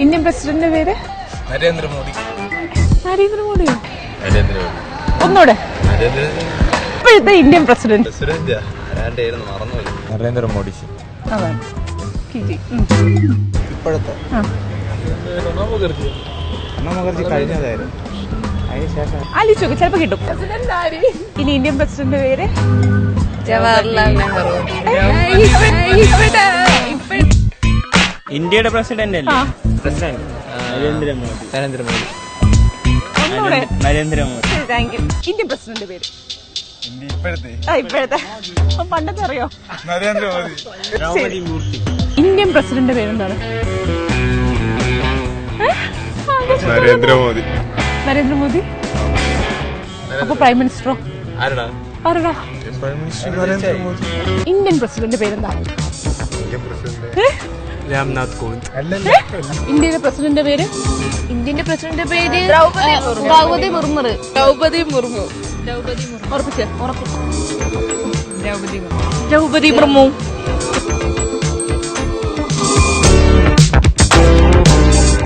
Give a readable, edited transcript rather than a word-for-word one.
Indian പ്രസിഡന്റിന്റെ പേര്? നരേന്ദ്രമോദി. നരേന്ദ്രമോദിയോ? ഒന്നൂടെ. ഇപ്പോഴത്തെ ഇന്ത്യൻ പ്രസിഡന്റ് നരേന്ദ്രമോദി. അതാണ് ഇപ്പോഴത്തെ മുഖർജി കഴിഞ്ഞതായിരുന്നു. അതിനുശേഷം ആലോചിച്ചോക്കെ ചിലപ്പോ കിട്ടും. ഇനി ഇന്ത്യൻ പ്രസിഡന്റ് പേര്? ജവഹർലാൽ നെഹ്റു. ഇന്ത്യയുടെ പ്രസിഡന്റ് അല്ലേ? പ്രസിഡന്റ് നരേന്ദ്രമോദി. നരേന്ദ്രമോദി. ഒന്നുകൂടെ. Narendra Modi. Thank you. Indian president പേര്? ഇപ്പോഴത്തെ പണ്ടത്തെ അറിയോ? നരേന്ദ്രമോദി. ദ്രൗപദി മൂർത്തി. ഇന്ത്യൻ പ്രസിഡന്റ് പേരെന്താണ്? നരേന്ദ്രമോദി. നരേന്ദ്രമോദി. അപ്പൊ പ്രൈം മിനിസ്റ്ററോ? ആരടാ? ആരടാ? Prime minister Narendra Modi. Indian president പേരെന്താ? രാംനാഥ് കോവിന്ദ്. ഇന്ത്യയുടെ പ്രസിഡന്റ് പേര്? ഇന്ത്യന്റെ പ്രസിഡന്റ് പേര് ദ്രൗപദി മുർമു. ദ്രൗപദി മുർമു. ഉറപ്പിച്ച്? ദ്രൗപദി മുർമു.